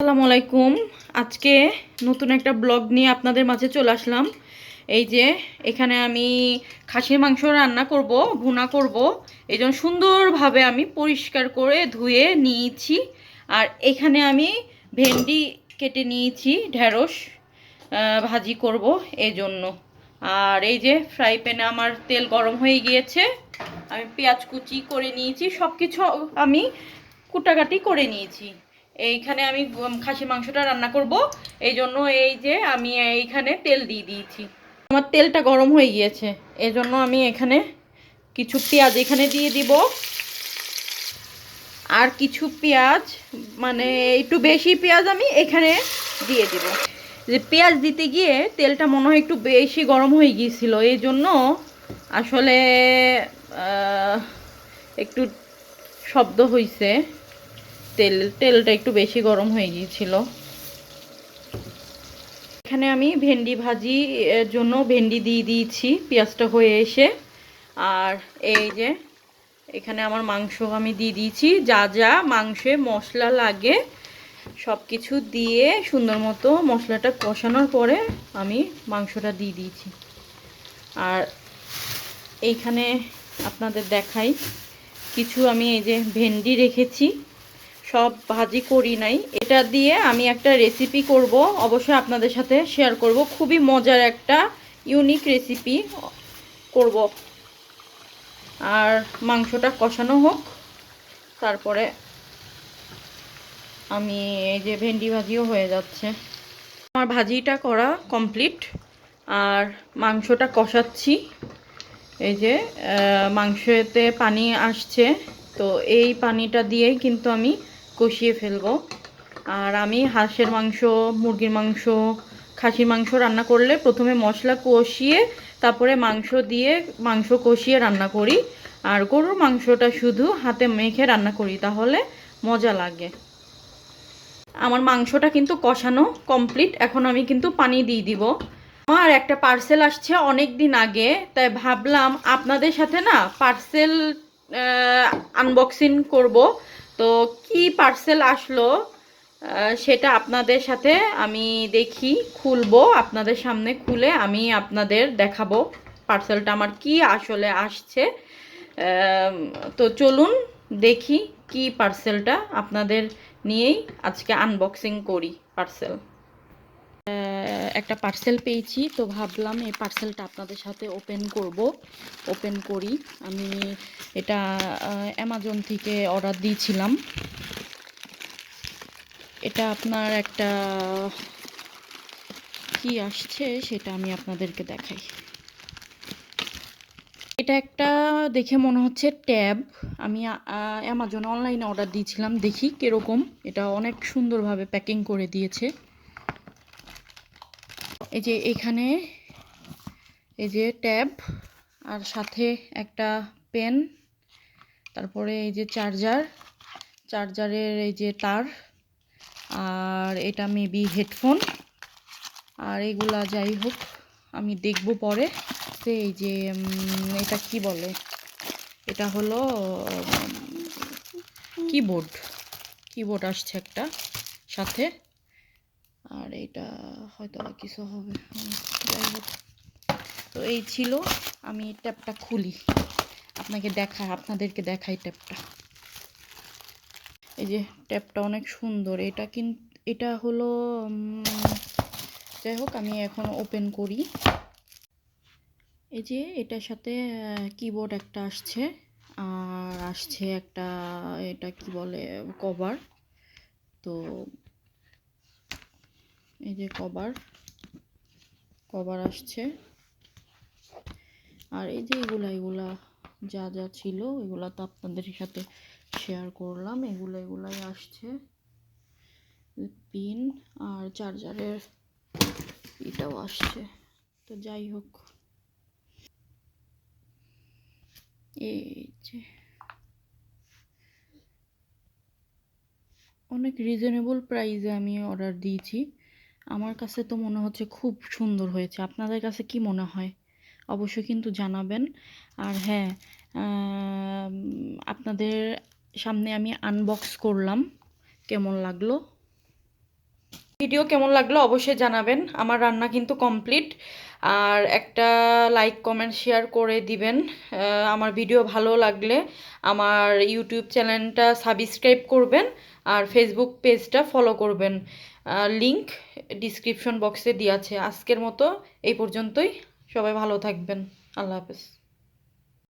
আসসালামু আলাইকুম। আজকে নতুন একটা ব্লগ নিয়ে আপনাদের মাঝে চলে আসলাম। এই যে এখানে আমি খাসির মাংস রান্না করব, ভুনা করব। এই জন্য সুন্দরভাবে আমি পরিষ্কার করে ধুয়ে নিয়েছি। আর এখানে আমি ভেন্ডি কেটে নিয়েছি, ঢেঁড়স ভাজি করব এই জন্য। আর এই যে ফ্রাই প্যানে আমার তেল গরম হয়ে গিয়েছে, আমি পেঁয়াজ কুচি করে নিয়েছি, সব কিছু আমি কুটাকাটি করে নিয়েছি। এইখানে আমি খাসি মাংসটা রান্না করব, এই জন্য এই যে আমি এইখানে তেল দিয়ে দিয়েছি। আমার তেলটা গরম হয়ে গিয়েছে, এই জন্য আমি এখানে কিছু পেঁয়াজ এখানে দিয়ে দিব। আর কিছু পেঁয়াজ, মানে একটু বেশি পেঁয়াজ আমি এখানে দিয়ে দিব। যে পেঁয়াজ দিতে গিয়ে তেলটা মনে হয় একটু বেশি গরম হয়ে গিয়েছিল, এই জন্য আসলে একটু শব্দ হয়েছে। তেলটা একটু বেশি গরম হয়ে গিয়েছিল। এখানে আমি ভেন্ডি ভাজি এর জন্য ভেন্ডি দিয়ে দিয়েছি পেঁয়াজটা হয়ে এসে। আর এই যে এখানে আমার মাংস আমি দিয়ে দিয়েছি, যা যা মাংসে মশলা লাগে সব কিছু দিয়ে সুন্দর মতো মশলাটা কষানোর পরে আমি মাংসটা দিয়ে দিয়েছি। আর এইখানে আপনাদের দেখাই কিছু, আমি এই যে ভেন্ডি রেখেছি, সব ভাজি করি নাই। এটা দিয়ে আমি একটা রেসিপি করব, অবশ্যই আপনাদের সাথে শেয়ার করব। খুবই মজার একটা ইউনিক রেসিপি করব। আর মাংসটা কষানো হোক, তারপরে আমি এই যে ভেন্ডি ভাজিও হয়ে যাচ্ছে। আমার ভাজিটা করা কমপ্লিট, আর মাংসটা কষাচ্ছি। এই যে মাংসতে পানি আসছে, তো এই পানিটা দিয়েই কিন্তু আমি কষিয়ে ফেলবো। আর আমি হাঁসের মাংস, মুরগির মাংস, খাসির মাংস রান্না করলে প্রথমে মশলা কষিয়ে তারপরে মাংস দিয়ে মাংস কষিয়ে রান্না করি। আর গরুর মাংসটা শুধু হাতে মেখে রান্না করি, তাহলে মজা লাগে। আমার মাংসটা কিন্তু কষানো কমপ্লিট, এখন আমি কিন্তু পানি দিয়ে দিব। আমার একটা পার্সেল আসছে অনেক দিন আগে, তাই ভাবলাম আপনাদের সাথে না পার্সেল আনবক্সিং করব। তো কি পার্সেল আসলো সেটা আপনাদের সাথে আমি দেখি, খুলবো আপনাদের সামনে, খুলে আমি আপনাদের দেখাবো পার্সেলটা আমার কি আসলে আসছে। তো চলুন দেখি কি পার্সেলটা, আপনাদের নিয়েই আজকে আনবক্সিং করি পার্সেল। একটা পার্সেল পেয়েছি, তো ভাবলাম এই পার্সেলটা আপনাদের সাথে ওপেন করি। আমি এটা অ্যামাজন থেকে অর্ডার দিয়েছিলাম। এটা আপনার একটা কি আসছে সেটা আমি আপনাদেরকে দেখাই। এটা একটা দেখে মনে হচ্ছে ট্যাব। আমি অ্যামাজন অনলাইনে অর্ডার দিয়েছিলাম, দেখি কিরকম। এটা অনেক সুন্দরভাবে প্যাকিং করে দিয়েছে। এই যে এখানে এই যে ট্যাব, আর সাথে একটা পেন, তারপরে এই যে চার্জারের এই যে তার, আর এটা মেবি হেডফোন। আর এগুলা যাই হোক আমি দেখব পরে। তো এই যে এটা কি বলে, এটা হলো কিবোর্ড আসছে একটা সাথে। আর এটা হয়তো কিছু হবে, যাই হোক। তো এই ছিল, আমি ট্যাবটা খুলি, আপনাদেরকে দেখাই ট্যাবটা। এই যে ট্যাবটা অনেক সুন্দর। এটা হলো যাই হোক আমি এখন ওপেন করি। এই যে এটার সাথে কিবোর্ড একটা আসছে, আর আসছে একটা, এটা কি বলে, কভার। তো এই যে কভার আসছে। আর এই যে এগুলা যা যা ছিল এগুলা তো আপনাদের সাথে শেয়ার করলাম। এগুলাই আসছে, পিন আর চার্জারের এটাও আসছে। তো যাই হোক, এই যে অনেক রিজনেবল প্রাইসে আমি অর্ডার দিয়েছি। আমার কাছে তো মনে হচ্ছে খুব সুন্দর হয়েছে। আপনাদের কাছে কি মনে হয় অবশ্যই কিন্তু জানাবেন। আর হ্যাঁ, আপনাদের সামনে আমি আনবক্স করলাম, কেমন লাগলো। ভিডিও কেমন লাগলো অবশ্যই জানাবেন। আমার রান্না কিন্তু কমপ্লিট। আর একটা লাইক কমেন্ট শেয়ার করে দিবেন। আমার ভিডিও ভালো লাগলে আমার ইউটিউব চ্যানেলটা সাবস্ক্রাইব করবেন আর ফেসবুক পেজটা ফলো করবেন। লিংক ডিসক্রিপশন বক্সে দেওয়া আছে। আজকের মতো এই পর্যন্তই। সবাই ভালো থাকবেন। আল্লাহ হাফেজ।